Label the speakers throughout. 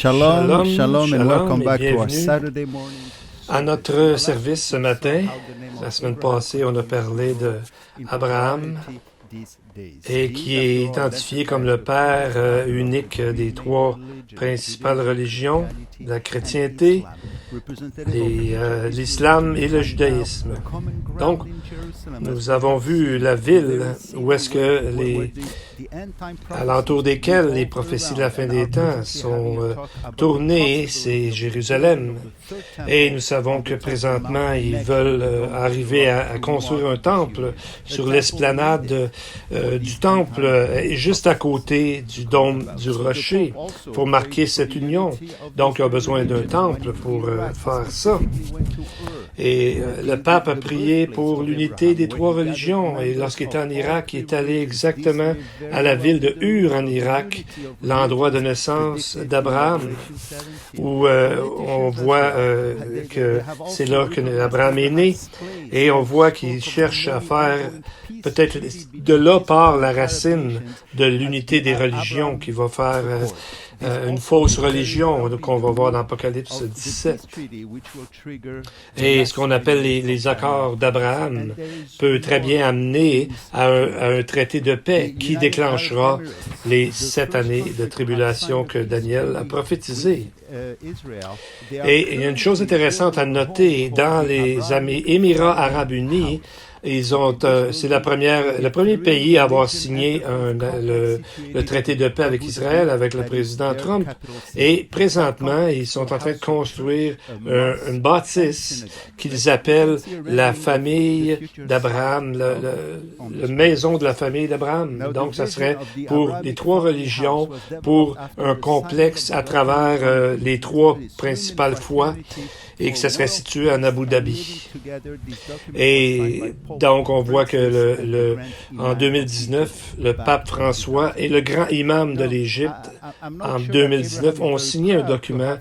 Speaker 1: Shalom,
Speaker 2: Shalom,
Speaker 1: and welcome
Speaker 2: et
Speaker 1: back to our
Speaker 2: bienvenue
Speaker 1: Saturday morning.
Speaker 2: à notre service ce matin. La semaine passée, on a parlé d'Abraham et qui est identifié comme le père unique des trois principales religions, la chrétienté, l'islam et le judaïsme. Donc, nous avons vu la ville où est-ce que alentour desquelles les prophéties de la fin des temps sont tournées, c'est Jérusalem. Et nous savons que présentement, ils veulent arriver à construire un temple sur l'esplanade du temple, juste à côté du dôme du rocher, pour marquer cette union. Donc, il y a besoin d'un temple pour faire ça. Et le pape a prié pour l'unité des trois religions. Et lorsqu'il était en Irak, il est allé exactement à la ville de Ur en Irak, l'endroit de naissance d'Abraham, où on voit que c'est là que Abraham est né. Et on voit qu'il cherche à faire, peut-être de là part la racine de l'unité des religions qui va faire une fausse religion qu'on va voir dans Apocalypse 17. Et ce qu'on appelle les accords d'Abraham peut très bien amener à un traité de paix qui déclenchera les 7 années de tribulation que Daniel a prophétisé. Et il y a une chose intéressante à noter, dans les Émirats arabes unis, c'est le premier pays à avoir signé le traité de paix avec Israël, avec le président Trump. Et présentement, ils sont en train de construire une bâtisse qu'ils appellent la famille d'Abraham, la maison de la famille d'Abraham. Donc, ça serait pour les trois religions, pour un complexe à travers les trois principales foi, et que ça serait situé en Abu Dhabi. Et donc, on voit que en 2019, le pape François et le grand imam de l'Égypte, en 2019, ont signé un document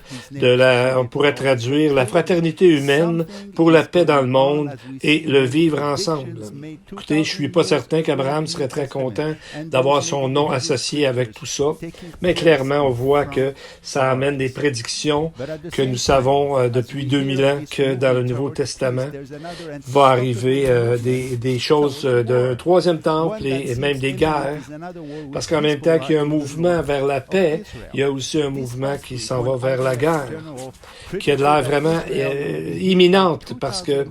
Speaker 2: on pourrait traduire la fraternité humaine pour la paix dans le monde et le vivre ensemble. Écoutez, je suis pas certain qu'Abraham serait très content d'avoir son nom associé avec tout ça, mais clairement, on voit que ça amène des prédictions que nous savons depuis 2000 ans que dans le Nouveau Testament va arriver des choses d'un troisième temple et même des guerres. Parce qu'en même temps qu'il y a un mouvement vers la paix, il y a aussi un mouvement qui s'en va vers la guerre, qui a de l'air vraiment imminente parce que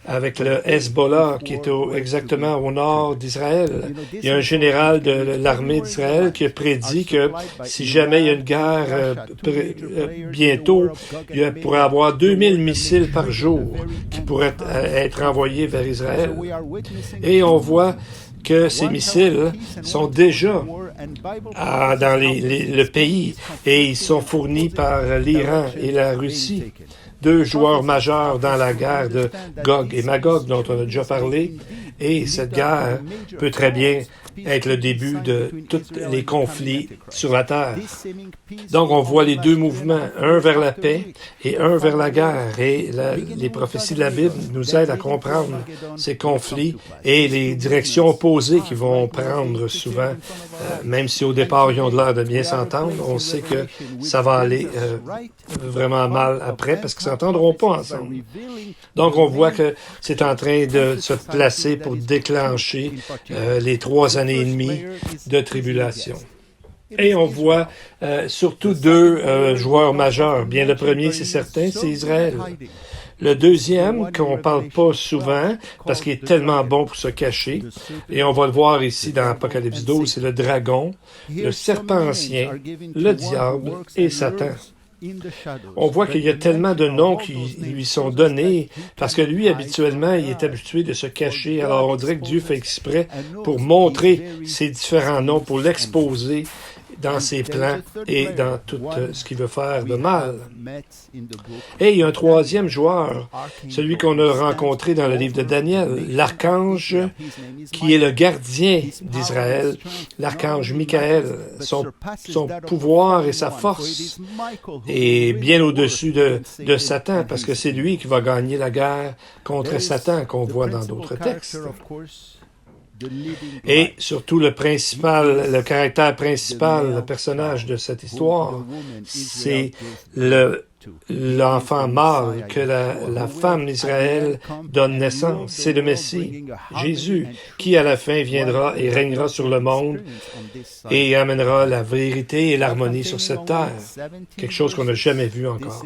Speaker 2: avec le Hezbollah qui est exactement au nord d'Israël, il y a un général de l'armée d'Israël qui a prédit que si jamais il y a une guerre bientôt, il pourrait y avoir 2000 missiles par jour qui pourraient être envoyés vers Israël. Et on voit que ces missiles sont déjà dans le pays et ils sont fournis par l'Iran et la Russie. Deux joueurs majeurs dans la guerre de Gog et Magog dont on a déjà parlé. Et cette guerre peut très bien être le début de tous les conflits sur la Terre. Donc, on voit les deux mouvements, un vers la paix et un vers la guerre. Et les prophéties de la Bible nous aident à comprendre ces conflits et les directions opposées qu'ils vont prendre souvent. Même si au départ, ils ont l'air de bien s'entendre, on sait que ça va aller vraiment mal après parce qu'ils ne s'entendront pas ensemble. Donc, on voit que c'est en train de se placer pour déclencher les 3 années et demie de tribulation. Et on voit surtout deux joueurs majeurs. Bien, le premier, c'est certain, c'est Israël. Le deuxième, qu'on ne parle pas souvent, parce qu'il est tellement bon pour se cacher, et on va le voir ici dans Apocalypse 12, c'est le dragon, le serpent ancien, le diable et Satan. On voit qu'il y a tellement de noms qui lui sont donnés, parce que lui, habituellement, il est habitué de se cacher. Alors, on dirait que Dieu fait exprès pour montrer ces différents noms, pour l'exposer dans ses plans et dans tout ce qu'il veut faire de mal. Et il y a un troisième joueur, celui qu'on a rencontré dans le livre de Daniel, l'archange qui est le gardien d'Israël, l'archange Michael. Son pouvoir et sa force est bien au-dessus de Satan, parce que c'est lui qui va gagner la guerre contre Satan qu'on voit dans d'autres textes. Et surtout le caractère principal, le personnage de cette histoire, c'est l'enfant mâle que la femme d'Israël donne naissance. C'est le Messie, Jésus, qui à la fin viendra et régnera sur le monde et amènera la vérité et l'harmonie sur cette terre. Quelque chose qu'on n'a jamais vu encore.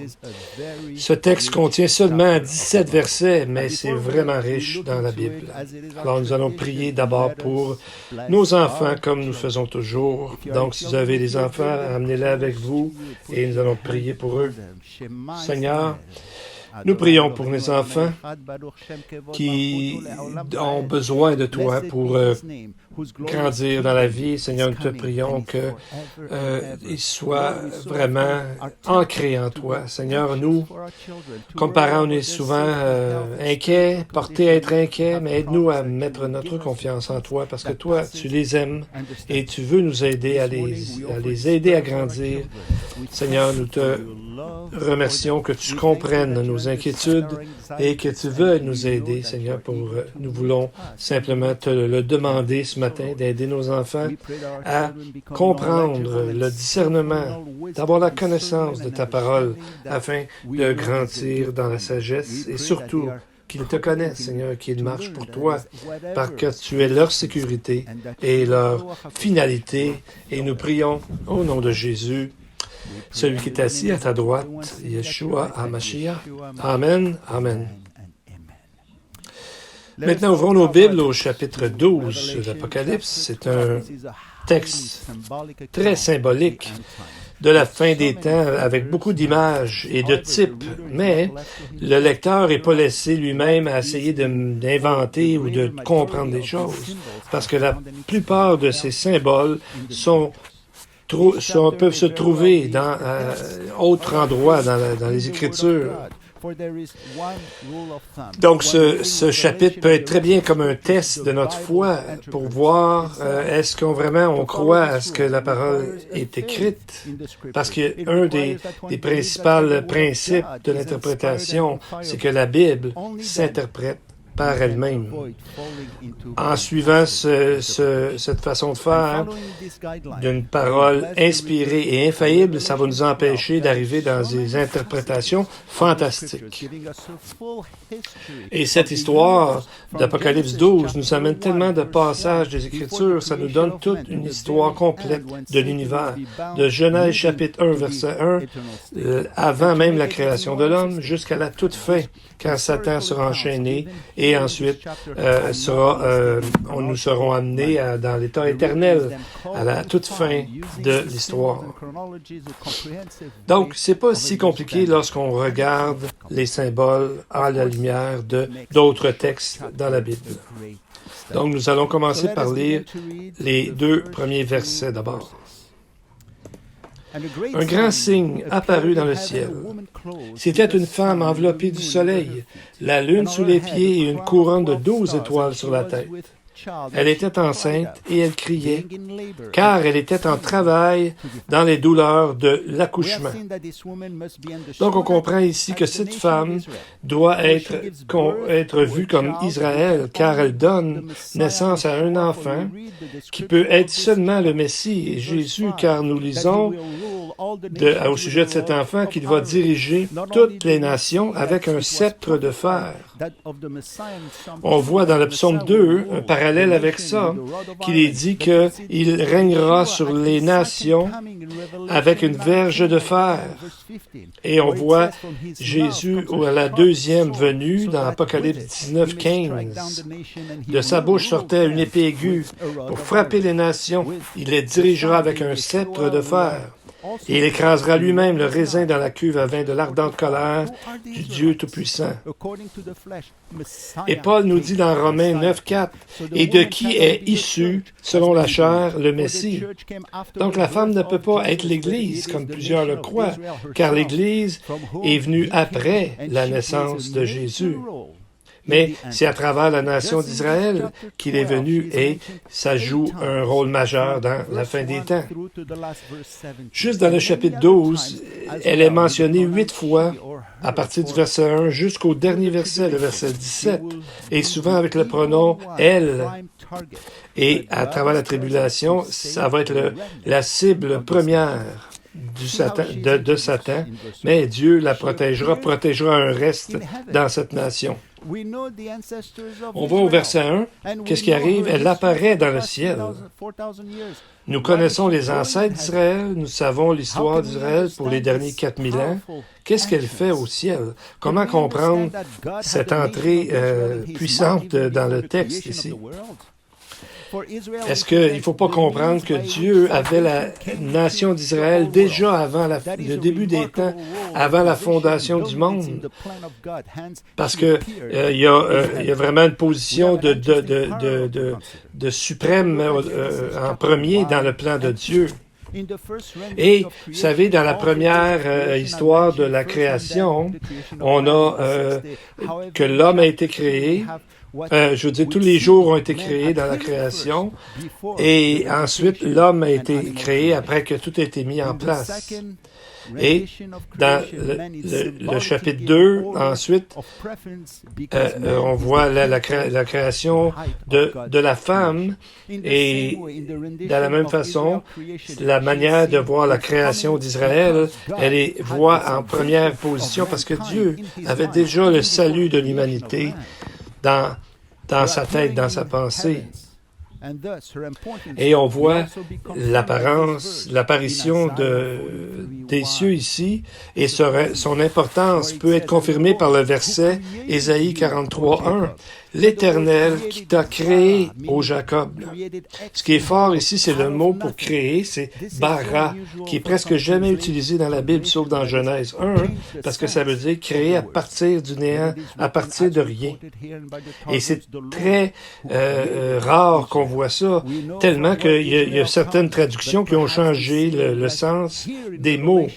Speaker 2: Ce texte contient seulement 17 versets, mais c'est vraiment riche dans la Bible. Alors nous allons prier d'abord pour nos enfants, comme nous faisons toujours. Donc si vous avez des enfants, amenez-les avec vous et nous allons prier pour eux. Seigneur, nous prions pour les enfants qui ont besoin de toi pour grandir dans la vie. Seigneur, nous te prions qu'ils soient vraiment ancrés en toi. Seigneur, nous, comme parents, on est souvent inquiets, portés à être inquiets, mais aide-nous à mettre notre confiance en toi parce que toi, tu les aimes et tu veux nous aider à les aider à grandir. Seigneur, nous te remercions que tu comprennes nos inquiétudes et que tu veux nous aider, Seigneur, nous voulons simplement te le demander ce matin, d'aider nos enfants à comprendre le discernement, d'avoir la connaissance de ta parole afin de grandir dans la sagesse et surtout qu'ils te connaissent, Seigneur, qu'ils marchent pour toi, parce que tu es leur sécurité et leur finalité. Et nous prions au nom de Jésus, celui qui est assis à ta droite, Yeshua HaMashiach. Amen. Amen. Maintenant, ouvrons nos Bibles au chapitre 12 de l'Apocalypse. C'est un texte très symbolique de la fin des temps, avec beaucoup d'images et de types, mais le lecteur n'est pas laissé lui-même à essayer d'inventer ou de comprendre des choses, parce que la plupart de ces symboles peuvent se trouver dans autres endroits dans les Écritures. Donc, ce chapitre peut être très bien comme un test de notre foi pour voir est-ce qu'on vraiment croit à ce que la parole est écrite. Parce qu'un des principaux principes de l'interprétation, c'est que la Bible s'interprète par elle-même. En suivant cette façon de faire, d'une parole inspirée et infaillible, ça va nous empêcher d'arriver dans des interprétations fantastiques. Et cette histoire d'Apocalypse 12 nous amène tellement de passages des Écritures, ça nous donne toute une histoire complète de l'univers. De Genèse chapitre 1, verset 1, avant même la création de l'homme, jusqu'à la toute fin, quand Satan sera enchaîné, et ensuite nous serons amenés dans l'état éternel, à la toute fin de l'histoire. Donc, c'est pas si compliqué lorsqu'on regarde les symboles à la lumière d'autres textes dans la Bible. Donc, nous allons commencer par lire les 2 premiers versets d'abord. Un grand signe apparut dans le ciel. C'était une femme enveloppée du soleil, la lune sous les pieds et une couronne de 12 étoiles sur la tête. Elle était enceinte et elle criait, car elle était en travail dans les douleurs de l'accouchement. Donc, on comprend ici que cette femme doit être vue comme Israël, car elle donne naissance à un enfant qui peut être seulement le Messie et Jésus, car nous lisons au sujet de cet enfant qu'il va diriger toutes les nations avec un sceptre de fer. On voit dans le psaume 2, un parallèle avec ça, qu'il est dit qu'il régnera sur les nations avec une verge de fer. Et on voit Jésus à la deuxième venue dans Apocalypse 19, 15. De sa bouche sortait une épée aiguë pour frapper les nations. Il les dirigera avec un sceptre de fer. Et il écrasera lui-même le raisin dans la cuve à vin de l'ardente colère du Dieu Tout-Puissant. Et Paul nous dit dans Romains 9, 4, « Et de qui est issu, selon la chair, le Messie. » Donc la femme ne peut pas être l'Église, comme plusieurs le croient, car l'Église est venue après la naissance de Jésus. Mais c'est à travers la nation d'Israël qu'il est venu et ça joue un rôle majeur dans la fin des temps. Juste dans le chapitre 12, elle est mentionnée 8 fois à partir du verset 1 jusqu'au dernier verset, le verset 17, et souvent avec le pronom « elle ». Et à travers la tribulation, ça va être la cible première de Satan, mais Dieu la protégera un reste dans cette nation. On voit au verset 1, qu'est-ce qui arrive? Elle apparaît dans le ciel. Nous connaissons les ancêtres d'Israël, nous savons l'histoire d'Israël pour les derniers 4000 ans. Qu'est-ce qu'elle fait au ciel? Comment comprendre cette entrée puissante dans le texte ici? Est-ce qu'il ne faut pas comprendre que Dieu avait la nation d'Israël déjà avant le début des temps, avant la fondation du monde? Parce que il y a vraiment une position de suprême en premier dans le plan de Dieu. Et, vous savez, dans la première histoire de la création, on a que l'homme a été créé. Je veux dire, tous les jours ont été créés dans la création et ensuite l'homme a été créé après que tout a été mis en place. Et dans le chapitre 2, ensuite, on voit la création de la femme et de la même façon, la manière de voir la création d'Israël, elle est voie en première position parce que Dieu avait déjà le salut de l'humanité dans sa tête, dans sa pensée. Et on voit l'apparition des cieux ici, et son importance peut être confirmée par le verset Ésaïe 43:1. L'Éternel qui t'a créé, ô Jacob. Ce qui est fort ici, c'est le mot pour créer, c'est bara, qui est presque jamais utilisé dans la Bible, sauf dans Genèse 1, parce que ça veut dire créer à partir du néant, à partir de rien. Et c'est très rare qu'on voit ça, tellement qu'il y a certaines traductions qui ont changé le sens des mots.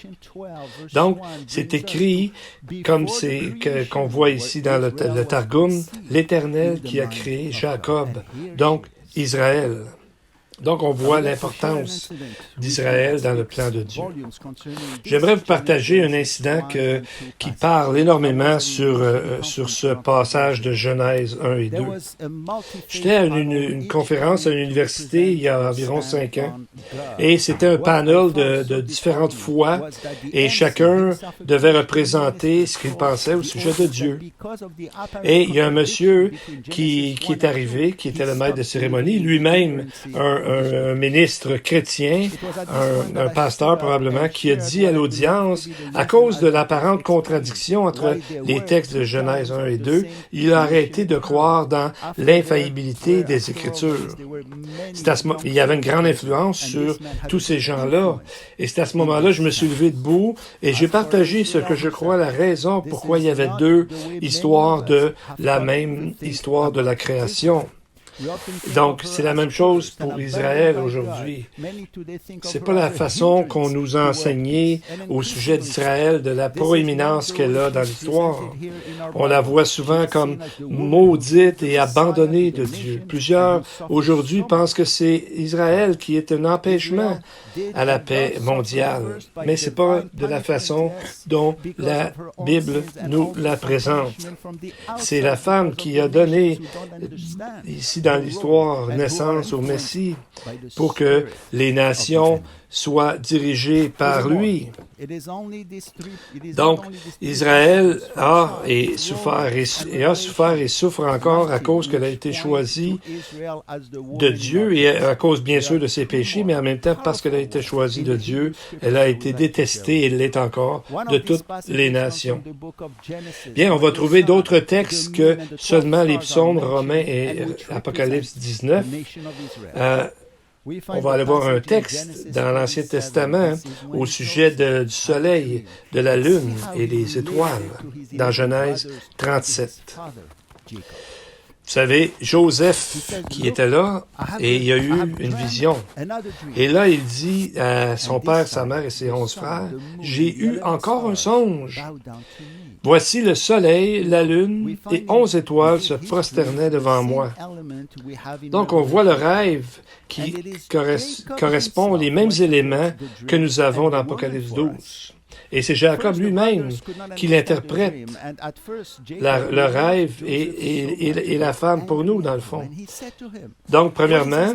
Speaker 2: Donc, c'est écrit comme qu'on voit ici dans le Targum, l'Éternel qui a créé Jacob, donc Israël. Donc, on voit l'importance d'Israël dans le plan de Dieu. J'aimerais vous partager un incident qui parle énormément sur ce passage de Genèse 1 et 2. J'étais à une conférence à l'université il y a environ 5 ans, et c'était un panel de différentes foi, et chacun devait représenter ce qu'il pensait au sujet de Dieu. Et il y a un monsieur qui est arrivé, qui était le maître de cérémonie, lui-même un ministre chrétien, un pasteur probablement, qui a dit à l'audience, à cause de l'apparente contradiction entre les textes de Genèse 1 et 2, il a arrêté de croire dans l'infaillibilité des Écritures. Il y avait une grande influence sur tous ces gens-là. Et c'est à ce moment-là, je me suis levé debout et j'ai partagé ce que je crois la raison pourquoi il y avait deux histoires de la même histoire de la création. Donc, c'est la même chose pour Israël aujourd'hui. C'est pas la façon qu'on nous a enseigné au sujet d'Israël, de la proéminence qu'elle a dans l'histoire. On la voit souvent comme maudite et abandonnée de Dieu. Plusieurs, aujourd'hui, pensent que c'est Israël qui est un empêchement à la paix mondiale. Mais c'est pas de la façon dont la Bible nous la présente. C'est la femme qui a donné, ici dans l'histoire, naissance au Messie pour que les nations soient dirigées par lui. Donc, Israël a souffert et souffre encore à cause qu'elle a été choisie de Dieu et à cause, bien sûr, de ses péchés, mais en même temps, parce qu'elle a été choisie de Dieu, elle a été détestée et l'est encore de toutes les nations. Bien, on va trouver d'autres textes que seulement les psaumes, Romains et Apocalypse 19. On va aller voir un texte dans l'Ancien Testament au sujet du soleil, de la lune et des étoiles, dans Genèse 37. Vous savez, Joseph qui était là, et il a eu une vision. Et là, il dit à son père, sa mère et ses 11 frères, « J'ai eu encore un songe. Voici le soleil, la lune et 11 étoiles se prosternaient devant moi. » Donc, on voit le rêve qui correspond aux mêmes éléments que nous avons dans Apocalypse 12. Et c'est Jacob lui-même qui l'interprète, le rêve et la femme pour nous, dans le fond. Donc, premièrement,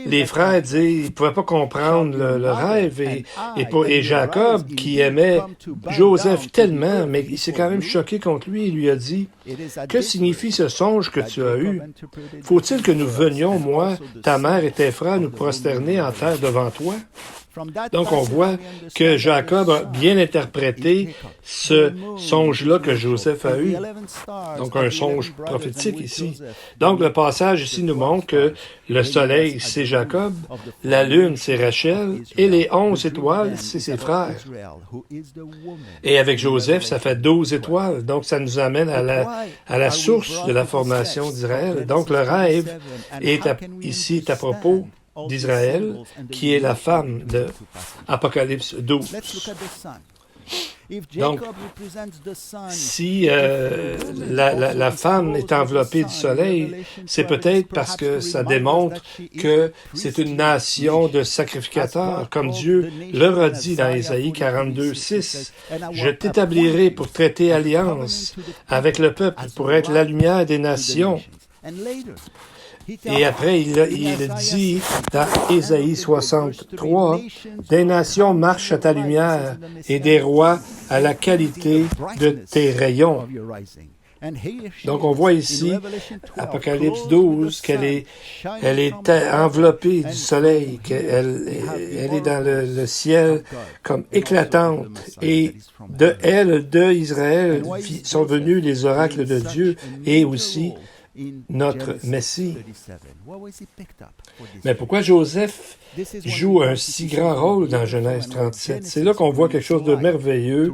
Speaker 2: les frères disaient, ils ne pouvaient pas comprendre le rêve, et Jacob, qui aimait Joseph tellement, mais il s'est quand même choqué contre lui, il lui a dit, « Que signifie ce songe que tu as eu? Faut-il que nous venions, moi, ta mère et tes frères, nous prosterner en terre devant toi? » Donc, on voit que Jacob a bien interprété ce songe-là que Joseph a eu. Donc, un songe prophétique ici. Donc, le passage ici nous montre que le soleil, c'est Jacob, la lune, c'est Rachel, et les 11 étoiles, c'est ses frères. Et avec Joseph, ça fait 12 étoiles. Donc, ça nous amène à la source de la formation d'Israël. Donc, le rêve ici est à propos d'Israël, qui est la femme de Apocalypse 12. Donc, si la femme est enveloppée du soleil, c'est peut-être parce que ça démontre que c'est une nation de sacrificateurs, comme Dieu leur a dit dans Ésaïe 42, 6. « Je t'établirai pour traiter alliance avec le peuple, pour être la lumière des nations. » Et après, il dit dans Ésaïe 63, « Des nations marchent à ta lumière et des rois à la qualité de tes rayons. » Donc, on voit ici, Apocalypse 12, qu'elle est enveloppée du soleil, qu'elle est dans le ciel comme éclatante. Et de Israël sont venus les oracles de Dieu et aussi notre Messie. Mais pourquoi Joseph joue un si grand rôle dans Genèse 37? C'est là qu'on voit quelque chose de merveilleux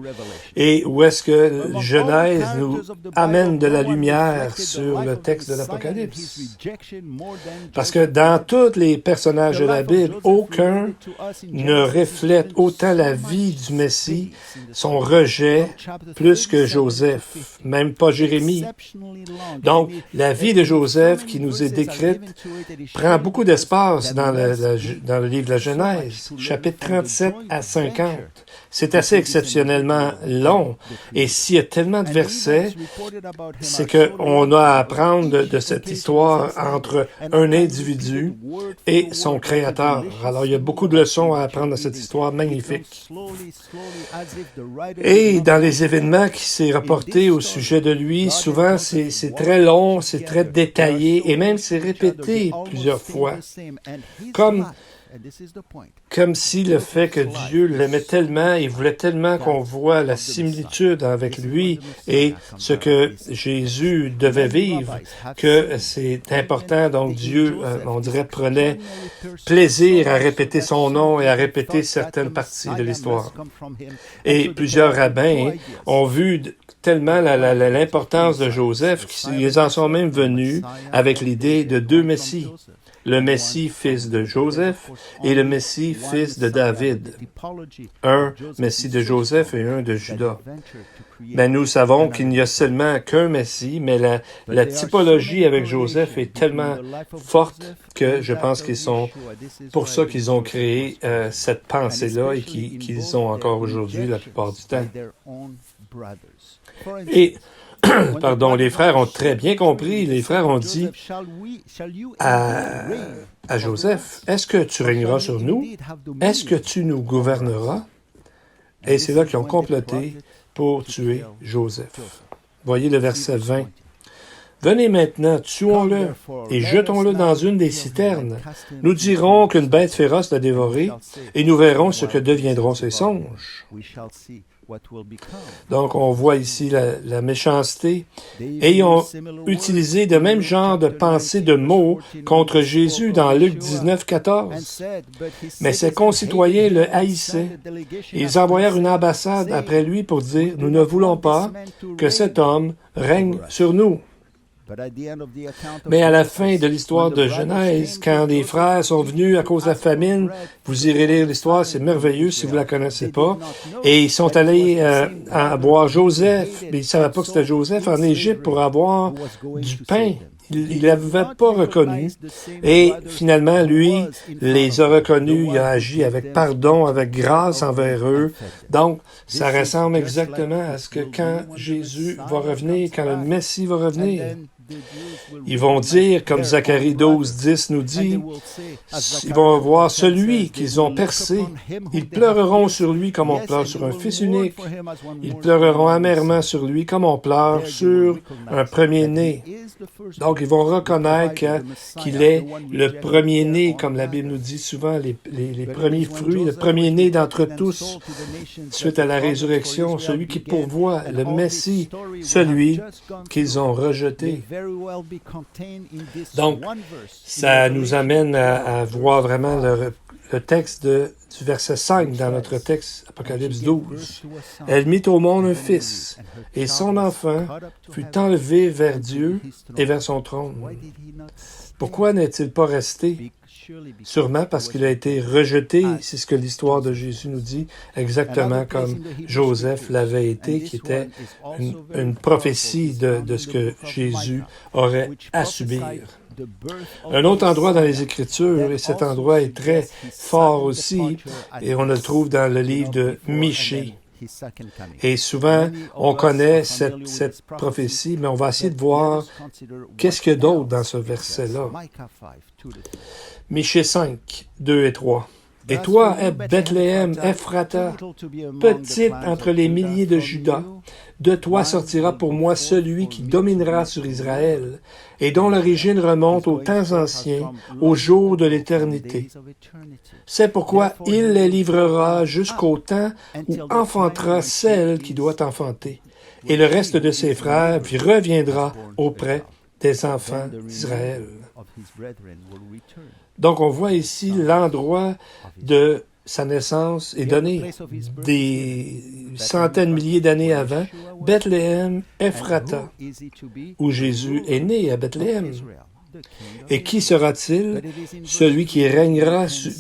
Speaker 2: et où est-ce que Genèse nous amène de la lumière sur le texte de l'Apocalypse. Parce que dans tous les personnages de la Bible, aucun ne reflète autant la vie du Messie, son rejet, plus que Joseph, même pas Jérémie. Donc, la vie de Joseph qui nous est décrite prend beaucoup d'espace dans le livre de la Genèse, chapitre 37 à 50. C'est assez exceptionnellement long. Et s'il y a tellement de versets, c'est qu'on a à apprendre de cette histoire entre un individu et son créateur. Alors, il y a beaucoup de leçons à apprendre de cette histoire magnifique. Et dans les événements qui s'est rapporté au sujet de lui, souvent c'est très long, c'est très détaillé et même c'est répété plusieurs fois. Comme si le fait que Dieu l'aimait tellement et voulait tellement qu'on voit la similitude avec lui et ce que Jésus devait vivre, que c'est important. Donc Dieu, on dirait, prenait plaisir à répéter son nom et à répéter certaines parties de l'histoire. Et plusieurs rabbins ont vu tellement l'importance de Joseph qu'ils en sont même venus avec l'idée de deux Messies. Le Messie, fils de Joseph, et le Messie, fils de David. Un Messie de Joseph et un de Judas. Mais nous savons qu'il n'y a seulement qu'un Messie, mais la typologie avec Joseph est tellement forte que je pense qu'ils sont pour ça qu'ils ont créé cette pensée-là et qu'ils ont encore aujourd'hui la plupart du temps. Et les frères ont très bien compris. Les frères ont dit à Joseph, « Est-ce que tu régneras sur nous? Est-ce que tu nous gouverneras? » Et c'est là qu'ils ont comploté pour tuer Joseph. Voyez le verset 20. « Venez maintenant, tuons-le et jetons-le dans une des citernes. Nous dirons qu'une bête féroce l'a dévoré et nous verrons ce que deviendront ses songes. » Donc, on voit ici la méchanceté. Et ils ont utilisé le même genre de pensée de mots contre Jésus dans Luc 19, 14. Mais ses concitoyens le haïssaient. Ils envoyèrent une ambassade après lui pour dire, « Nous ne voulons pas que cet homme règne sur nous. » Mais à la fin de l'histoire de Genèse, quand les frères sont venus à cause de la famine, vous irez lire l'histoire, c'est merveilleux si vous ne la connaissez pas, et ils sont allés voir Joseph, mais ils ne savaient pas que c'était Joseph en Égypte pour avoir du pain. il l'avait pas reconnu. Et finalement, lui, les a reconnus, il a agi avec pardon, avec grâce envers eux. Donc, ça ressemble exactement à ce que quand Jésus va revenir, quand le Messie va revenir, ils vont dire, comme Zacharie 12:10 nous dit, ils vont voir celui qu'ils ont percé. Ils pleureront sur lui comme on pleure sur un fils unique. Ils pleureront amèrement sur lui comme on pleure sur un premier-né. Donc, ils vont reconnaître qu'il est le premier-né, comme la Bible nous dit souvent, les premiers fruits, le premier-né d'entre tous, suite à la résurrection, celui qui pourvoit, le Messie, celui qu'ils ont rejeté. Donc, ça nous amène à voir vraiment le texte du verset 5 dans notre texte, Apocalypse 12. Elle mit au monde un fils, et son enfant fut enlevé vers Dieu et vers son trône. Pourquoi n'est-il pas resté? Sûrement parce qu'il a été rejeté, c'est ce que l'histoire de Jésus nous dit, exactement comme Joseph l'avait été, qui était une prophétie de ce que Jésus aurait à subir. Un autre endroit dans les Écritures, et cet endroit est très fort aussi, et on le trouve dans le livre de Michée. Et souvent, on connaît cette prophétie, mais on va essayer de voir qu'est-ce qu'il y a d'autre dans ce verset-là. Michée 5, 2 et 3. Et toi, Bethléem, Ephrata, petite entre les milliers de Juda, de toi sortira pour moi celui qui dominera sur Israël, et dont l'origine remonte aux temps anciens, aux jours de l'éternité. C'est pourquoi il les livrera jusqu'au temps où enfantera celle qui doit enfanter, et le reste de ses frères reviendra auprès des enfants d'Israël. Donc, on voit ici l'endroit de sa naissance est donné des centaines de milliers d'années avant, Bethléem, Ephrata, où Jésus est né à Bethléem. Et qui sera-t-il? Celui qui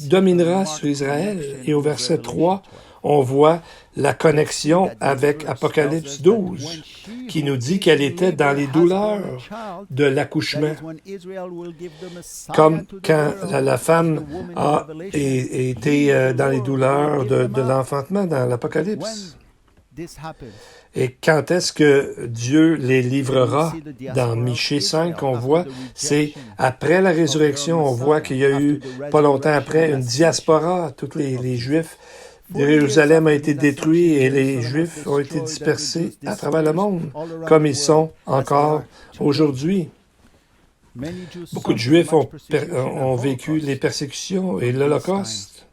Speaker 2: dominera sur Israël. Et au verset 3, on voit la connexion avec Apocalypse 12, qui nous dit qu'elle était dans les douleurs de l'accouchement. Comme quand la femme a été dans les douleurs de l'enfantement dans l'Apocalypse. Et quand est-ce que Dieu les livrera? Dans Michée 5, on voit, c'est après la résurrection, on voit qu'il y a eu, pas longtemps après, une diaspora, tous les Juifs. Jérusalem a été détruit et les Juifs ont été dispersés à travers le monde, comme ils sont encore aujourd'hui. Beaucoup de Juifs ont vécu les persécutions et l'Holocauste.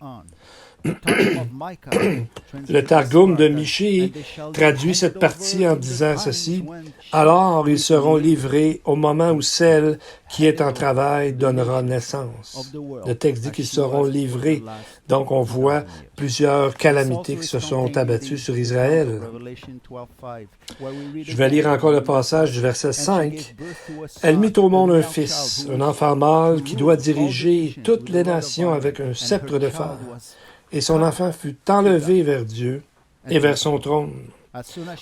Speaker 2: Le Targum de Michée traduit cette partie en disant ceci: « Alors ils seront livrés au moment où celle qui est en travail donnera naissance. » Le texte dit qu'ils seront livrés. Donc on voit plusieurs calamités qui se sont abattues sur Israël. Je vais lire encore le passage du verset 5. « Elle mit au monde un fils, un enfant mâle qui doit diriger toutes les nations avec un sceptre de fer. Et son enfant fut enlevé vers Dieu et vers son trône. »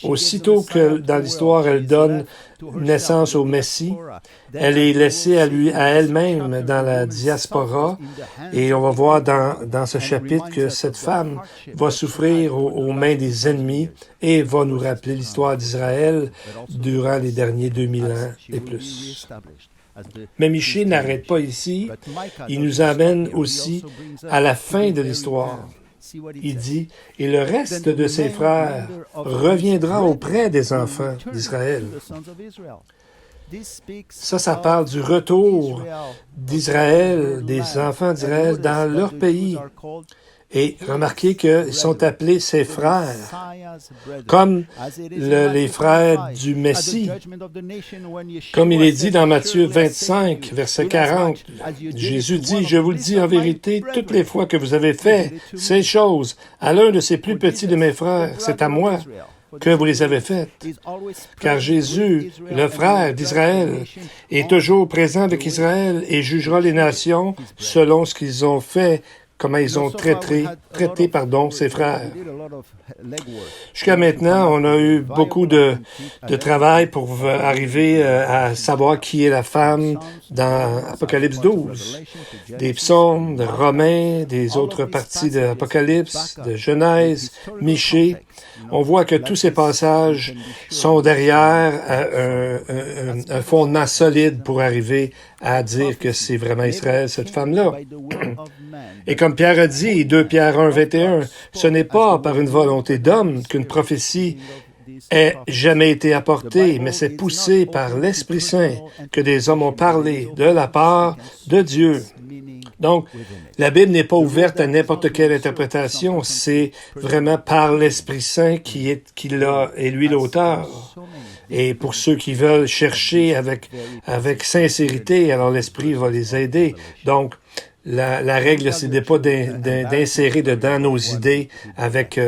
Speaker 2: Aussitôt que dans l'histoire elle donne naissance au Messie, elle est laissée à elle-même dans la diaspora, et on va voir dans ce chapitre que cette femme va souffrir aux mains des ennemis et va nous rappeler l'histoire d'Israël durant les derniers 2000 ans et plus. Mais Michée n'arrête pas ici, il nous amène aussi à la fin de l'histoire. Il dit, « Et le reste de ses frères reviendra auprès des enfants d'Israël. » Ça parle du retour d'Israël, des enfants d'Israël dans leur pays. Et remarquez qu'ils sont appelés ses frères, comme les frères du Messie. Comme il est dit dans Matthieu 25, verset 40, Jésus dit, « Je vous le dis en vérité, toutes les fois que vous avez fait ces choses à l'un de ces plus petits de mes frères, c'est à moi que vous les avez faites. Car Jésus, le frère d'Israël, est toujours présent avec Israël et jugera les nations selon ce qu'ils ont fait comment ils ont traité ses frères. Jusqu'à maintenant, on a eu beaucoup de travail pour arriver à savoir qui est la femme dans Apocalypse 12. Des psaumes, de Romains, des autres parties de Apocalypse, de Genèse, Michée. On voit que tous ces passages sont derrière un fondement solide pour arriver à dire que c'est vraiment Israël, cette femme-là. Et comme Pierre a dit, 2 Pierre 1, 21, ce n'est pas par une volonté d'homme qu'une prophétie ait jamais été apportée, mais c'est poussé par l'Esprit Saint que des hommes ont parlé de la part de Dieu. Donc, la Bible n'est pas ouverte à n'importe quelle interprétation, c'est vraiment par l'Esprit Saint qui est lui l'auteur. Et pour ceux qui veulent chercher avec sincérité, alors l'Esprit va les aider. Donc, la règle, c'est de pas d'insérer dedans nos idées avec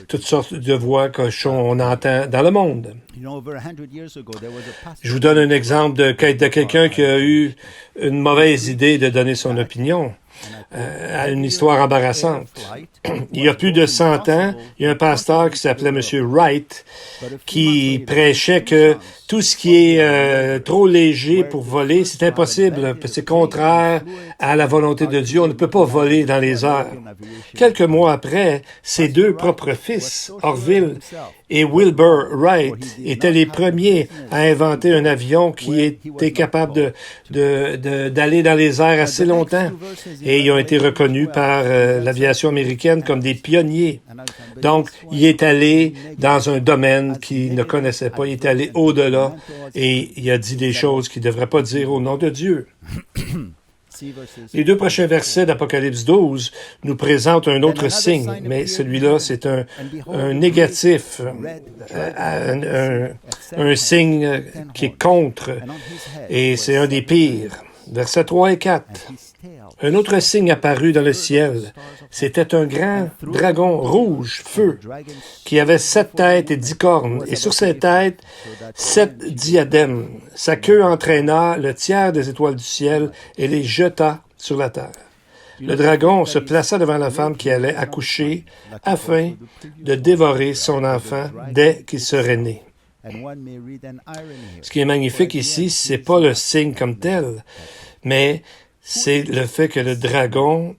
Speaker 2: toutes sortes de voix qu'on entend dans le monde. Je vous donne un exemple de quelqu'un qui a eu une mauvaise idée de donner son opinion à une histoire embarrassante. Il y a plus de 100 ans, il y a un pasteur qui s'appelait M. Wright qui prêchait que tout ce qui est trop léger pour voler, c'est impossible, c'est contraire à la volonté de Dieu. On ne peut pas voler dans les airs. Quelques mois après, ses 2 propres fils, Orville et Wilbur Wright, étaient les premiers à inventer un avion qui était capable d'aller dans les airs assez longtemps. Et ils ont été reconnus par l'aviation américaine comme des pionniers. Donc, il est allé dans un domaine qu'il ne connaissait pas. Il est allé au-delà et il a dit des choses qu'il ne devrait pas dire au nom de Dieu. Les 2 prochains versets d'Apocalypse 12 nous présentent un autre signe, mais celui-là, c'est un négatif, un signe qui est contre, et c'est un des pires. Versets 3 et 4. Un autre signe apparut dans le ciel. C'était un grand dragon rouge, feu, qui avait 7 têtes et 10 cornes, et sur ses têtes, 7 diadèmes. Sa queue entraîna le tiers des étoiles du ciel et les jeta sur la terre. Le dragon se plaça devant la femme qui allait accoucher afin de dévorer son enfant dès qu'il serait né. Ce qui est magnifique ici, c'est pas le signe comme tel, mais c'est le fait que le dragon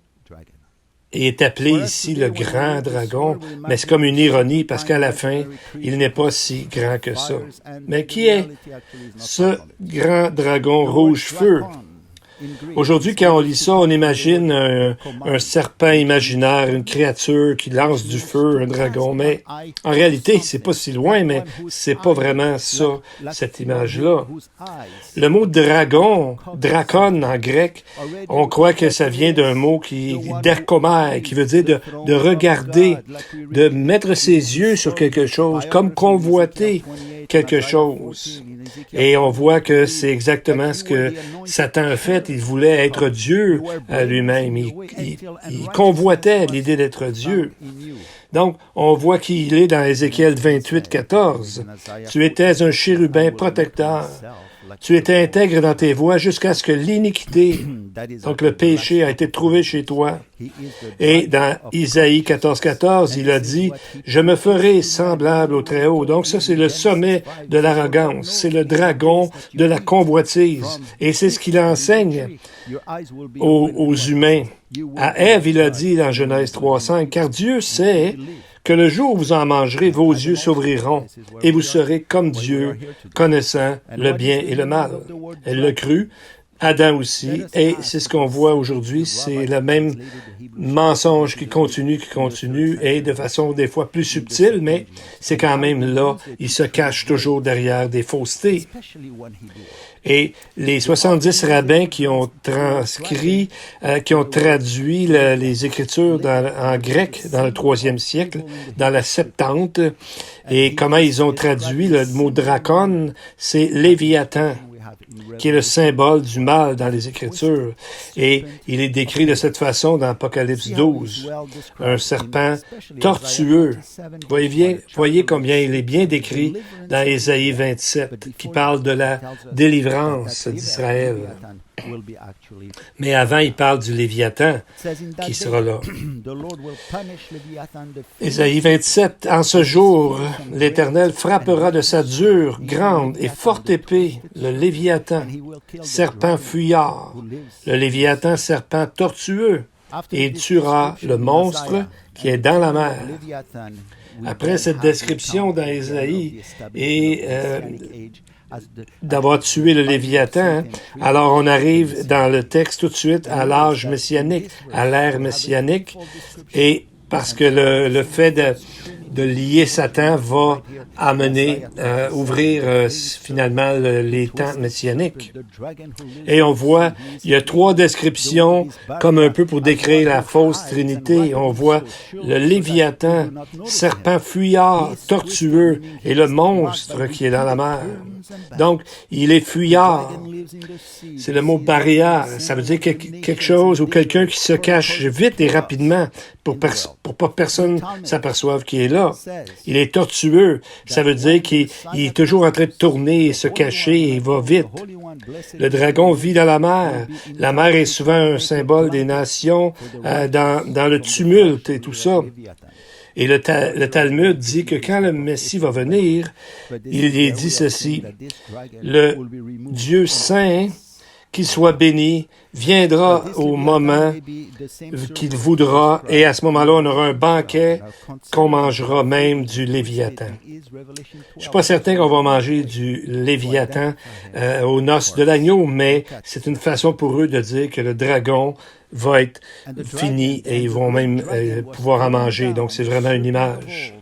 Speaker 2: est appelé ici le grand dragon, mais c'est comme une ironie parce qu'à la fin, il n'est pas si grand que ça. Mais qui est ce grand dragon rouge-feu? Aujourd'hui, quand on lit ça, on imagine un serpent imaginaire, une créature qui lance du feu, un dragon, mais en réalité, c'est pas si loin, mais c'est pas vraiment ça, cette image-là. Le mot dragon, drakon en grec, on croit que ça vient d'un mot derkomai, qui veut dire de regarder, de mettre ses yeux sur quelque chose, comme convoiter quelque chose. Et on voit que c'est exactement ce que Satan a fait. Il voulait être Dieu à lui-même. Il convoitait l'idée d'être Dieu. Donc, on voit qu'il est dans Ézéchiel 28, 14. « Tu étais un chérubin protecteur. Tu étais intègre dans tes voies jusqu'à ce que l'iniquité, donc le péché, a été trouvé chez toi. » Et dans Isaïe 14, 14, il a dit « Je me ferai semblable au Très-Haut. » Donc ça, c'est le sommet de l'arrogance. C'est le dragon de la convoitise. Et c'est ce qu'il enseigne aux humains. À Ève, il a dit dans Genèse 3, 5, « Car Dieu sait que le jour où vous en mangerez, vos yeux s'ouvriront, et vous serez comme Dieu, connaissant le bien et le mal. » Elle l'a cru, Adam aussi, et c'est ce qu'on voit aujourd'hui, c'est le même mensonge qui continue, et de façon des fois plus subtile, mais c'est quand même là, il se cache toujours derrière des faussetés. Et les 70 rabbins qui ont transcrit, qui ont traduit les Écritures en grec dans le 3e siècle, dans la Septante, et comment ils ont traduit le mot drakon, c'est Léviathan, qui est le symbole du mal dans les Écritures. Et il est décrit de cette façon dans Apocalypse 12. Un serpent tortueux. Voyez combien il est bien décrit dans Ésaïe 27, qui parle de la délivrance d'Israël. Mais avant, il parle du Léviathan qui sera là. Ésaïe 27, « En ce jour, l'Éternel frappera de sa dure, grande et forte épée le Léviathan, serpent fuyard, le Léviathan, serpent tortueux, et il tuera le monstre qui est dans la mer. » Après cette description dans Ésaïe et d'avoir tué le Léviathan, alors on arrive dans le texte tout de suite à l'âge messianique, à l'ère messianique, et parce que le fait de lier Satan va amener, ouvrir finalement les temps messianiques. Et on voit, il y a 3 descriptions comme un peu pour décrire la fausse Trinité. On voit le Léviathan, serpent fuyard, tortueux, et le monstre qui est dans la mer. Donc, il est fuyard. C'est le mot barrière. Ça veut dire quelque chose ou quelqu'un qui se cache vite et rapidement pour pas que personne s'aperçoive qu'il est là. Il est tortueux. Ça veut dire qu'il est toujours en train de tourner et se cacher et il va vite. Le dragon vit dans la mer. La mer est souvent un symbole des nations dans le tumulte et tout ça. Et le Talmud dit que quand le Messie va venir, il est dit ceci, « Le Dieu saint, qu'il soit béni, viendra au moment qu'il voudra, et à ce moment-là, on aura un banquet qu'on mangera même du Léviathan. » Je suis pas certain qu'on va manger du Léviathan aux noces de l'agneau, mais c'est une façon pour eux de dire que le dragon va être fini et ils vont même pouvoir en manger. Donc, c'est vraiment une image.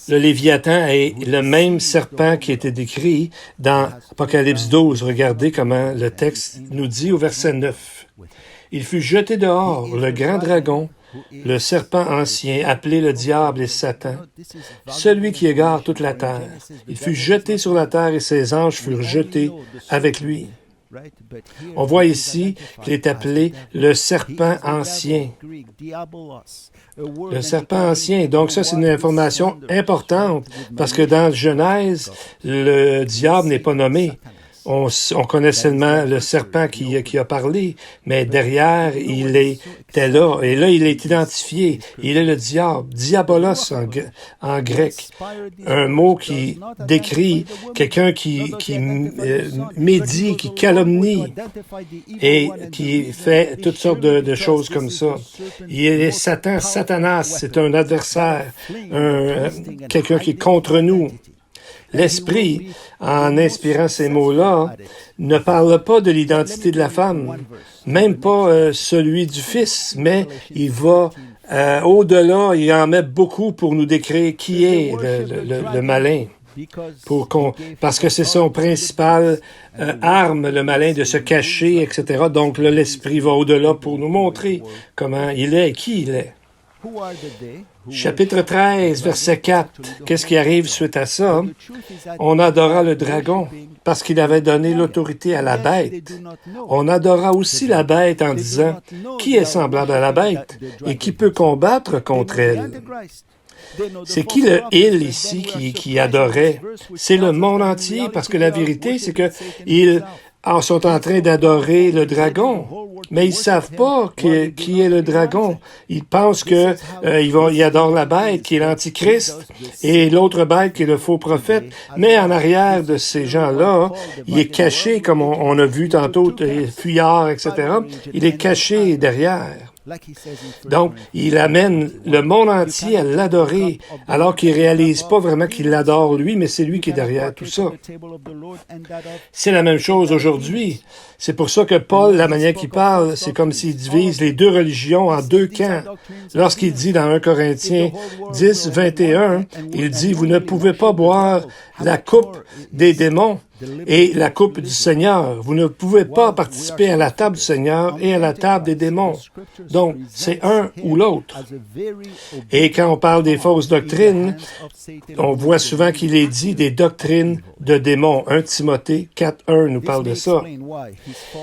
Speaker 2: Le Léviathan est le même serpent qui était décrit dans Apocalypse 12. Regardez comment le texte nous dit au verset 9. « Il fut jeté dehors, le grand dragon, le serpent ancien, appelé le diable et Satan, celui qui égare toute la terre. Il fut jeté sur la terre et ses anges furent jetés avec lui. » On voit ici qu'il est appelé le serpent ancien. Le serpent ancien. Donc ça, c'est une information importante parce que dans Genèse, le diable n'est pas nommé. On connaît seulement le serpent qui a parlé, mais derrière, il était là. Et là, il est identifié. Il est le diable, diabolos en grec. Un mot qui décrit quelqu'un qui médit, qui calomnie et qui fait toutes sortes de choses comme ça. Il est Satan, Satanas, c'est un adversaire, quelqu'un qui est contre nous. L'Esprit, en inspirant ces mots-là, ne parle pas de l'identité de la femme, même pas celui du Fils, mais il va au-delà, il en met beaucoup pour nous décrire qui est le malin. Parce que c'est son principal arme, le malin, de se cacher, etc. Donc là, l'Esprit va au-delà pour nous montrer comment il est et qui il est. Chapitre 13, verset 4. Qu'est-ce qui arrive suite à ça? On adora le dragon parce qu'il avait donné l'autorité à la bête. On adora aussi la bête en disant, qui est semblable à la bête et qui peut combattre contre elle? C'est qui le « il » ici qui adorait? C'est le monde entier parce que la vérité, c'est que ils sont en train d'adorer le dragon. Mais ils savent pas qui est le dragon. Ils pensent que ils adorent la bête qui est l'Antichrist et l'autre bête qui est le faux prophète. Mais en arrière de ces gens-là, il est caché, comme on a vu tantôt, fuyard, etc. Il est caché derrière. Donc, il amène le monde entier à l'adorer, alors qu'il réalise pas vraiment qu'il l'adore lui, mais c'est lui qui est derrière tout ça. C'est la même chose aujourd'hui. C'est pour ça que Paul, la manière qu'il parle, c'est comme s'il divise les deux religions en deux camps. Lorsqu'il dit dans 1 Corinthiens 10, 21, il dit, « Vous ne pouvez pas boire la coupe des démons et la coupe du Seigneur. Vous ne pouvez pas participer à la table du Seigneur et à la table des démons. » Donc, c'est un ou l'autre. Et quand on parle des fausses doctrines, on voit souvent qu'il est dit des doctrines de démons. 1 Timothée 4.1 nous parle de ça.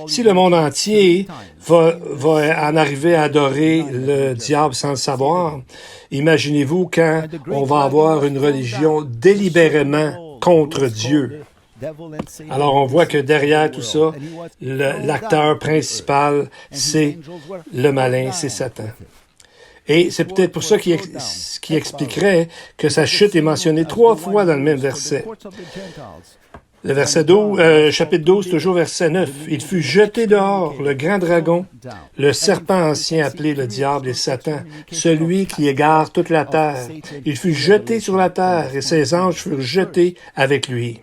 Speaker 2: Si le monde entier va en arriver à adorer le diable sans le savoir, imaginez-vous quand on va avoir une religion délibérément contre Dieu. Alors on voit que derrière tout ça, l'acteur principal, c'est le malin, c'est Satan. Et c'est peut-être pour ça qu'il expliquerait que sa chute est mentionnée 3 fois dans le même verset. Le verset 12, chapitre 12, toujours verset 9. « Il fut jeté dehors, le grand dragon, le serpent ancien appelé le diable et Satan, celui qui égare toute la terre. Il fut jeté sur la terre et ses anges furent jetés avec lui. »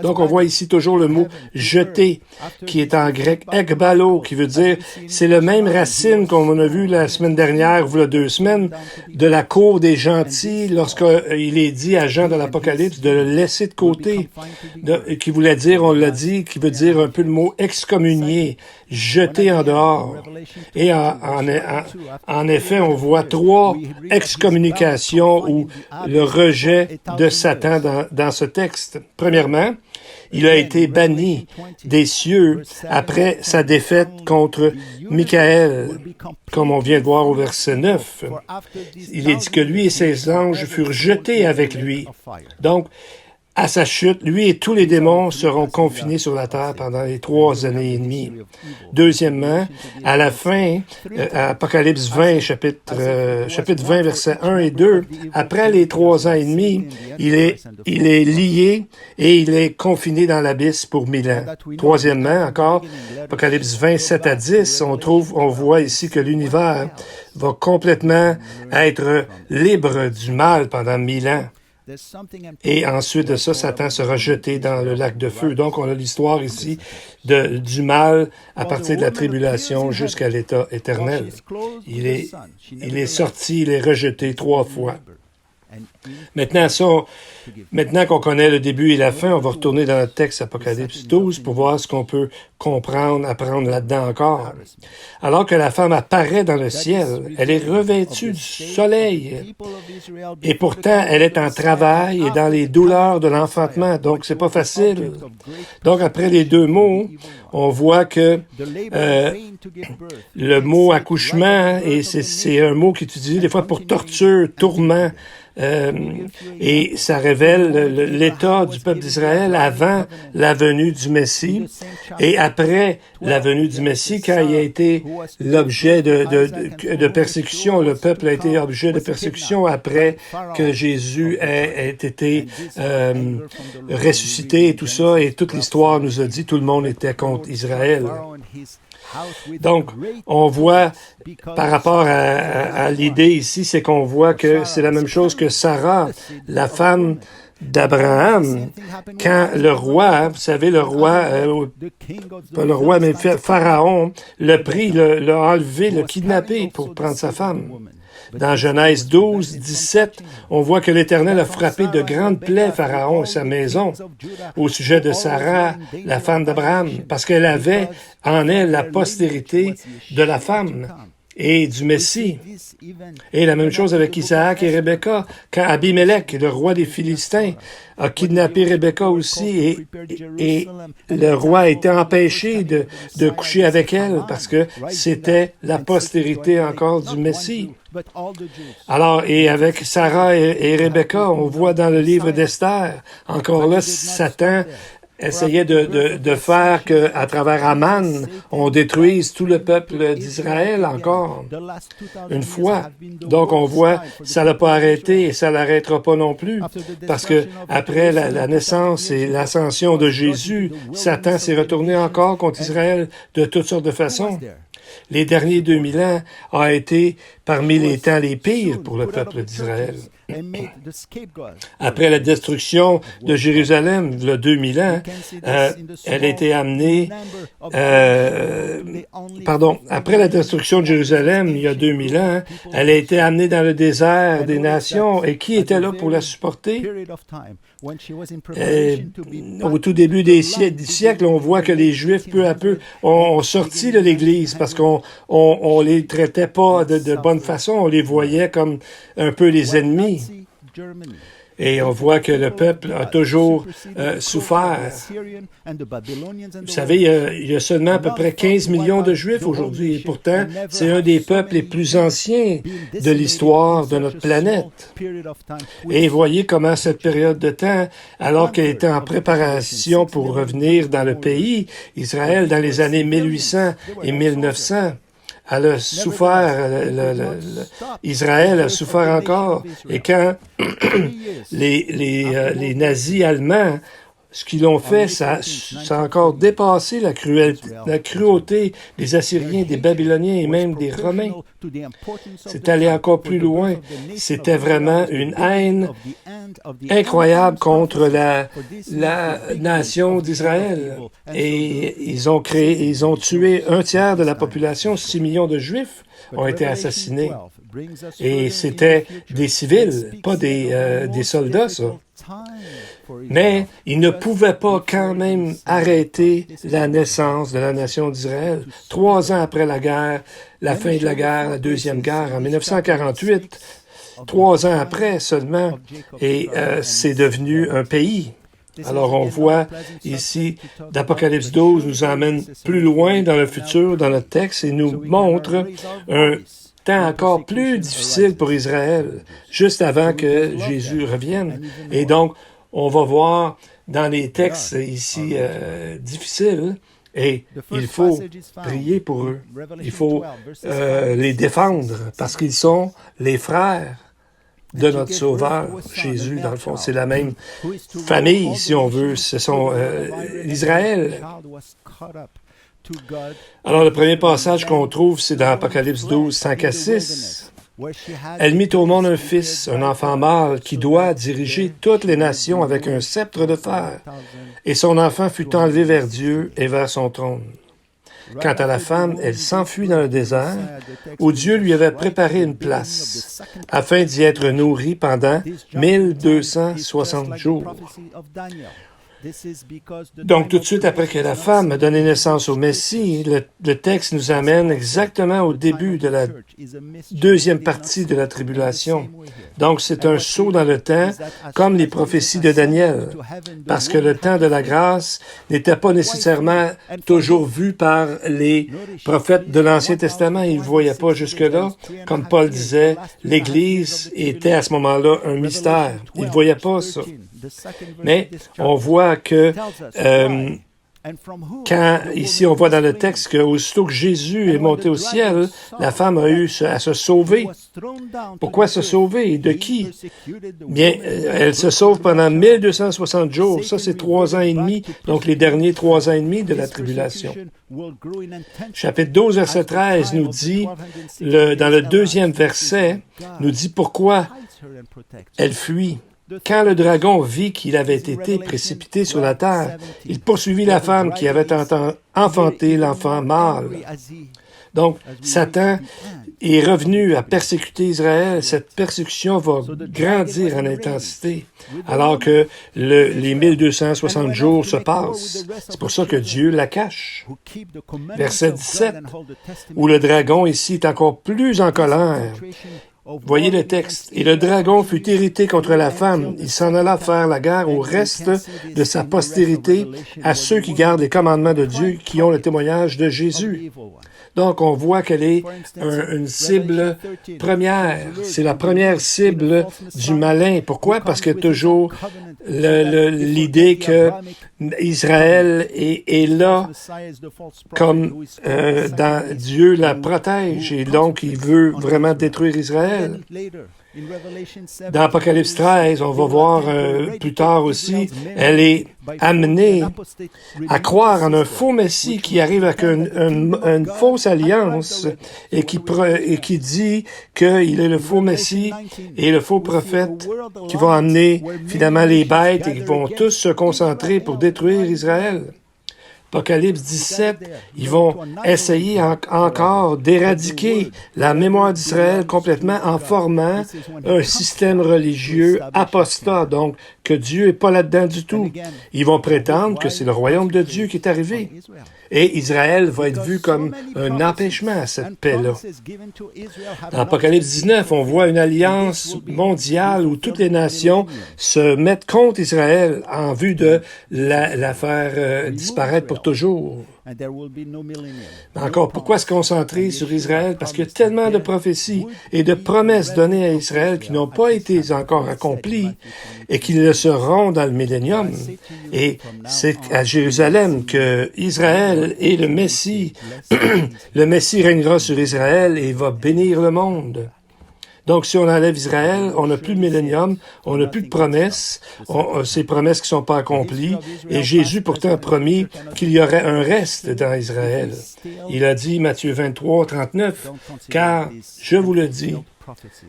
Speaker 2: Donc, on voit ici toujours le mot « jeter », qui est en grec « ekbalo », qui veut dire, c'est le même racine qu'on a vu la semaine dernière, ou il y a 2 semaines, de la cour des gentils, lorsqu'il est dit à Jean de l'Apocalypse de le laisser de côté, qui voulait dire, on l'a dit, qui veut dire un peu le mot « excommunier », jeter en dehors. Et en effet, on voit 3 excommunications ou le rejet de Satan dans ce texte. Premièrement, il a été banni des cieux après sa défaite contre Michael, comme on vient de voir au verset 9. Il est dit que lui et ses anges furent jetés avec lui. Donc, à sa chute, lui et tous les démons seront confinés sur la terre pendant les 3 années et demie. Deuxièmement, à la fin, Apocalypse 20, chapitre 20, versets 1 et 2, après les 3 ans et demi, il est lié et il est confiné dans l'abysse pour 1000 ans. Troisièmement, encore, Apocalypse 20, 7 à 10, on voit ici que l'univers va complètement être libre du mal pendant 1000 ans. Et ensuite de ça, Satan sera jeté dans le lac de feu. Donc, on a l'histoire ici du mal à partir de la tribulation jusqu'à l'état éternel. Il est sorti, il est rejeté 3 fois. Maintenant qu'on connaît le début et la fin, on va retourner dans le texte Apocalypse 12 pour voir ce qu'on peut comprendre, apprendre là-dedans encore. Alors que la femme apparaît dans le ciel, elle est revêtue du soleil. Et pourtant, elle est en travail et dans les douleurs de l'enfantement. Donc, c'est pas facile. Donc, après les 2 mots, on voit que le mot accouchement, et c'est un mot qui est utilisé des fois pour torture, tourment, et ça révèle l'état du peuple d'Israël avant la venue du Messie et après la venue du Messie, quand il a été l'objet de persécution. Le peuple a été objet de persécution après que Jésus ait été ressuscité et tout ça, et toute l'histoire nous a dit tout le monde était contre Israël. Donc, on voit, par rapport à l'idée ici, c'est qu'on voit que c'est la même chose que Sarah, la femme d'Abraham, quand le roi, vous savez, pas le roi, mais Pharaon, l'a pris, l'a enlevé, l'a kidnappé pour prendre sa femme. Dans Genèse 12, 17, on voit que l'Éternel a frappé de grandes plaies Pharaon et sa maison au sujet de Sarah, la femme d'Abraham, parce qu'elle avait en elle la postérité de la femme et du Messie. Et la même chose avec Isaac et Rebecca, quand Abimelech, le roi des Philistins, a kidnappé Rebecca aussi, et le roi a été empêché de coucher avec elle parce que c'était la postérité encore du Messie. Alors, et avec Sarah et Rebecca, on voit dans le livre d'Esther, encore là, Satan essayait de faire qu'à travers Aman, on détruise tout le peuple d'Israël encore une fois. Donc, on voit, ça l'a pas arrêté et ça l'arrêtera pas non plus. Parce que après la naissance et l'ascension de Jésus, Satan s'est retourné encore contre Israël de toutes sortes de façons. Les derniers 2000 ans ont été parmi les temps les pires pour le peuple d'Israël. Après la destruction de Jérusalem, il y a 2000 ans, elle a été amenée... après la destruction de Jérusalem, il y a 2000 ans, elle a été amenée dans le désert des nations. Et qui était là pour la supporter? Au tout début du siècle, on voit que les Juifs, peu à peu, ont sorti de l'Église parce qu'on les traitait pas de bonne façon. On les voyait comme un peu les ennemis. Et on voit que le peuple a toujours souffert. Vous savez, il y a seulement à peu près 15 millions de Juifs aujourd'hui, et pourtant, c'est un des peuples les plus anciens de l'histoire de notre planète. Et voyez comment cette période de temps, alors qu'elle était en préparation pour revenir dans le pays, Israël, dans les années 1800 et 1900, elle a souffert, Israël a souffert encore. Et quand les nazis allemands, ce qu'ils ont fait, ça a encore dépassé la cruauté des Assyriens, des Babyloniens et même des Romains. C'est allé encore plus loin. C'était vraiment une haine incroyable contre la nation d'Israël. Et ils ont tué un tiers de la population, 6 millions de Juifs ont été assassinés. Et c'était des civils, pas des soldats, ça. Mais ils ne pouvaient pas quand même arrêter la naissance de la nation d'Israël. 3 ans après la guerre, la fin de la guerre, la Deuxième Guerre, en 1948, 3 ans après seulement, et c'est devenu un pays. Alors on voit ici, d'Apocalypse 12 nous emmène plus loin dans le futur, dans notre texte, et nous montre un temps encore plus difficile pour Israël, juste avant que Jésus revienne. Et donc, on va voir dans les textes ici difficiles, et il faut prier pour eux. Il faut les défendre, parce qu'ils sont les frères de notre Sauveur, Jésus, dans le fond. C'est la même famille, si on veut. Ce sont Israël. Alors, le premier passage qu'on trouve, c'est dans Apocalypse 12, 5 à 6. Elle mit au monde un fils, un enfant mâle, qui doit diriger toutes les nations avec un sceptre de fer. Et son enfant fut enlevé vers Dieu et vers son trône. Quant à la femme, elle s'enfuit dans le désert, où Dieu lui avait préparé une place, afin d'y être nourrie pendant 1260 jours. Donc, tout de suite après que la femme a donné naissance au Messie, le texte nous amène exactement au début de la deuxième partie de la tribulation. Donc, c'est un saut dans le temps, comme les prophéties de Daniel, parce que le temps de la grâce n'était pas nécessairement toujours vu par les prophètes de l'Ancien Testament. Ils ne voyaient pas jusque-là. Comme Paul disait, l'Église était à ce moment-là un mystère. Ils ne voyaient pas ça. Mais on voit que quand, ici, on voit dans le texte qu'aussitôt que Jésus est monté au ciel, la femme a eu à se sauver. Pourquoi se sauver? De qui? Bien, elle se sauve pendant 1260 jours. Ça, c'est 3 ans et demi, donc les derniers 3 ans et demi de la tribulation. Chapitre 12, verset 13 nous dit, dans le 2e verset, nous dit pourquoi elle fuit. Quand le dragon vit qu'il avait été précipité sur la terre, il poursuivit la femme qui avait enfanté l'enfant mâle. Donc, Satan est revenu à persécuter Israël. Cette persécution va grandir en intensité, alors que les 1260 jours se passent. C'est pour ça que Dieu la cache. Verset 17, où le dragon ici est encore plus en colère. Voyez le texte. « Et le dragon fut irrité contre la femme. Il s'en alla faire la guerre au reste de sa postérité, à ceux qui gardent les commandements de Dieu, qui ont le témoignage de Jésus. » Donc, on voit qu'elle est une cible première. C'est la première cible du malin. Pourquoi? Parce que toujours l'idée que Israël est là comme Dieu la protège et donc il veut vraiment détruire Israël. Dans Apocalypse 13, on va voir plus tard aussi, elle est amenée à croire en un faux Messie qui arrive avec une fausse alliance et qui dit qu'il est le faux Messie et le faux prophète qui vont amener finalement les bêtes et qui vont tous se concentrer pour détruire Israël. Apocalypse 17, ils vont essayer encore d'éradiquer la mémoire d'Israël complètement en formant un système religieux apostat, donc que Dieu n'est pas là-dedans du tout. Ils vont prétendre que c'est le royaume de Dieu qui est arrivé. Et Israël va être vu comme un empêchement à cette paix-là. Dans Apocalypse 19, on voit une alliance mondiale où toutes les nations se mettent contre Israël en vue de la faire disparaître pour toujours. Encore, pourquoi se concentrer sur Israël? Parce qu'il y a tellement de prophéties et de promesses données à Israël qui n'ont pas été encore accomplies et qui le seront dans le millénium. Et c'est à Jérusalem que Israël est le Messie. Le Messie régnera sur Israël et va bénir le monde. Donc, si on enlève Israël, on n'a plus de millénium, on n'a plus de promesses, ces promesses qui ne sont pas accomplies, et Jésus pourtant a promis qu'il y aurait un reste dans Israël. Il a dit, Matthieu 23, 39, « Car, je vous le dis,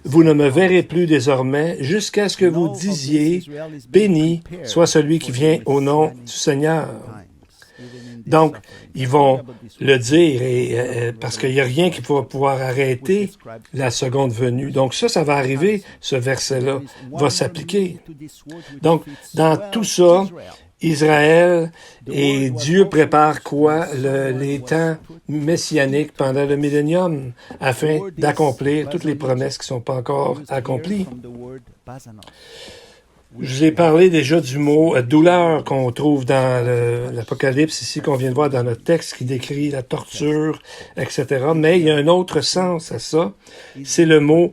Speaker 2: vous ne me verrez plus désormais jusqu'à ce que vous disiez, « Béni soit celui qui vient au nom du Seigneur. » Donc, ils vont le dire parce qu'il n'y a rien qui va pouvoir arrêter la seconde venue. Donc ça va arriver, ce verset-là va s'appliquer. Donc, dans tout ça, Israël et Dieu préparent quoi? Les temps messianiques pendant le millénium afin d'accomplir toutes les promesses qui ne sont pas encore accomplies. Je vous ai parlé déjà du mot douleur qu'on trouve dans l'Apocalypse ici, qu'on vient de voir dans notre texte, qui décrit la torture, etc. Mais il y a un autre sens à ça. C'est le mot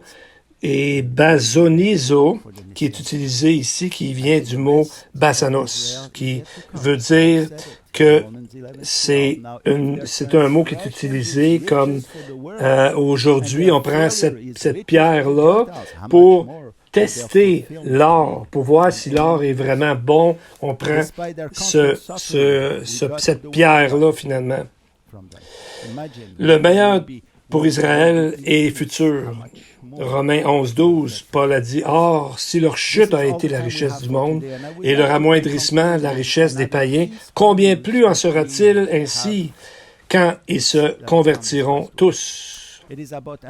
Speaker 2: basonizo, qui est utilisé ici, qui vient du mot basanos, qui veut dire que c'est un mot qui est utilisé comme aujourd'hui, on prend cette pierre-là pour tester l'or, pour voir si l'or est vraiment bon. On prend cette pierre-là, finalement. Le meilleur pour Israël est futur. Romains 11, 12, Paul a dit « Or, si leur chute a été la richesse du monde et leur amoindrissement la richesse des païens, combien plus en sera-t-il ainsi quand ils se convertiront tous? »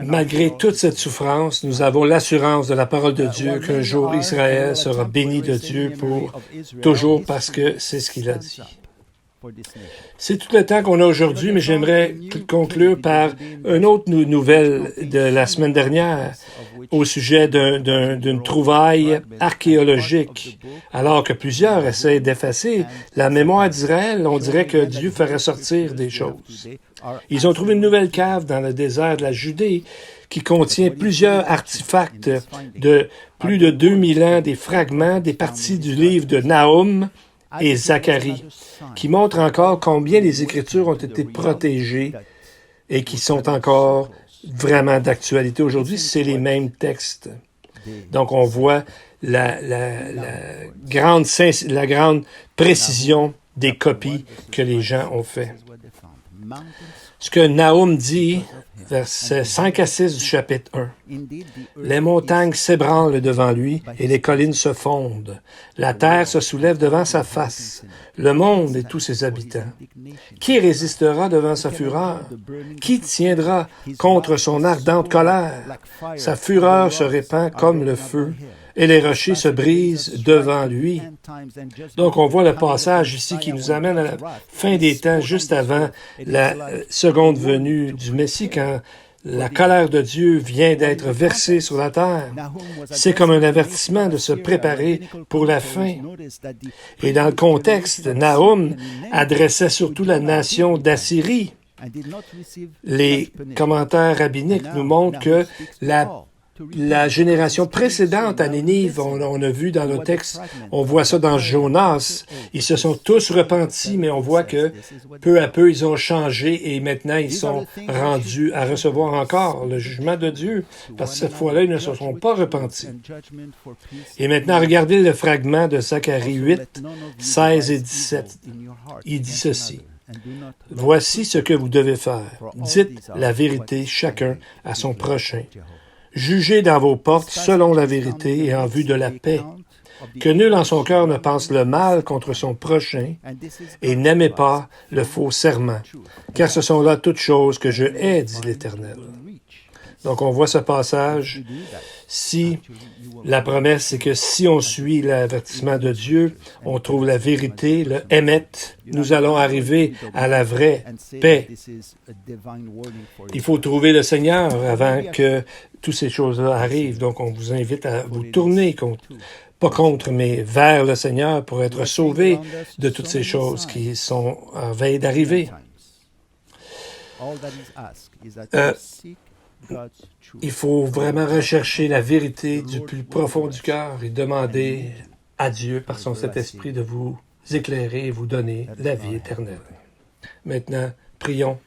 Speaker 2: Malgré toute cette souffrance, nous avons l'assurance de la parole de Dieu qu'un jour Israël sera béni de Dieu pour toujours parce que c'est ce qu'il a dit. C'est tout le temps qu'on a aujourd'hui, mais j'aimerais conclure par une autre nouvelle de la semaine dernière au sujet d'une trouvaille archéologique. Alors que plusieurs essaient d'effacer la mémoire d'Israël, on dirait que Dieu ferait sortir des choses. Ils ont trouvé une nouvelle cave dans le désert de la Judée qui contient plusieurs artefacts de plus de 2000 ans, des fragments, des parties du livre de Nahum et Zacharie, qui montrent encore combien les Écritures ont été protégées et qui sont encore vraiment d'actualité aujourd'hui. C'est les mêmes textes. Donc, on voit la grande précision des copies que les gens ont fait. Ce que Nahum dit, versets 5 à 6 du chapitre 1. « Les montagnes s'ébranlent devant lui et les collines se fondent. La terre se soulève devant sa face, le monde et tous ses habitants. Qui résistera devant sa fureur? Qui tiendra contre son ardente colère? Sa fureur se répand comme le feu et les rochers se brisent devant lui. » Donc, on voit le passage ici qui nous amène à la fin des temps, juste avant la seconde venue du Messie, quand la colère de Dieu vient d'être versée sur la terre. C'est comme un avertissement de se préparer pour la fin. Et dans le contexte, Nahum adressait surtout la nation d'Assyrie. Les commentaires rabbiniques nous montrent que la génération précédente à Nénive, on a vu dans le texte, on voit ça dans Jonas, ils se sont tous repentis, mais on voit que peu à peu, ils ont changé et maintenant, ils sont rendus à recevoir encore le jugement de Dieu, parce que cette fois-là, ils ne se sont pas repentis. Et maintenant, regardez le fragment de Zacharie 8, 16 et 17. Il dit ceci. « Voici ce que vous devez faire. Dites la vérité chacun à son prochain. Jugez dans vos portes selon la vérité et en vue de la paix. que nul en son cœur ne pense le mal contre son prochain et n'aimez pas le faux serment, car ce sont là toutes choses que je hais, dit l'Éternel. Donc, on voit ce passage. Si la promesse, c'est que si on suit l'avertissement de Dieu, on trouve la vérité, le émet, nous allons arriver à la vraie paix. Il faut trouver le Seigneur avant que toutes ces choses-là arrivent. Donc, on vous invite à vous tourner pas contre, mais vers le Seigneur pour être sauvé de toutes ces choses qui sont en veille d'arriver. Il faut vraiment rechercher la vérité du plus profond du cœur et demander à Dieu, par son Saint-Esprit, de vous éclairer et vous donner la vie éternelle. Maintenant, prions.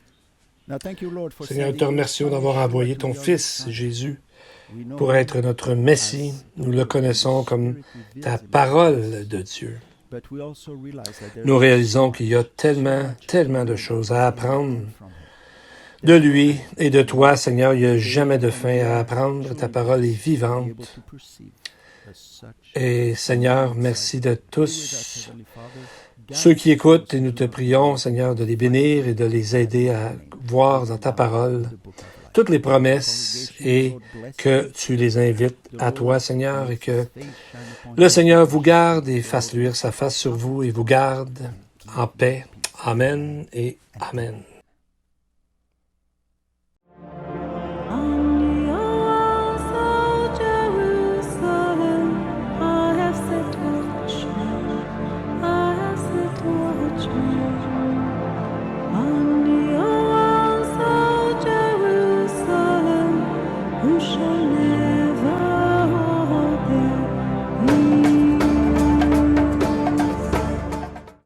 Speaker 2: Seigneur, nous te remercions d'avoir envoyé ton Fils, Jésus, pour être notre Messie. Nous le connaissons comme ta parole de Dieu. Nous réalisons qu'il y a tellement de choses à apprendre de lui et de toi, Seigneur. Il n'y a jamais de fin à apprendre. Ta parole est vivante. Et Seigneur, merci de tous ceux qui écoutent et nous te prions, Seigneur, de les bénir et de les aider à voir dans ta parole toutes les promesses et que tu les invites à toi, Seigneur, et que le Seigneur vous garde et fasse luire sa face sur vous et vous garde en paix. Amen et Amen.
Speaker 1: Who shall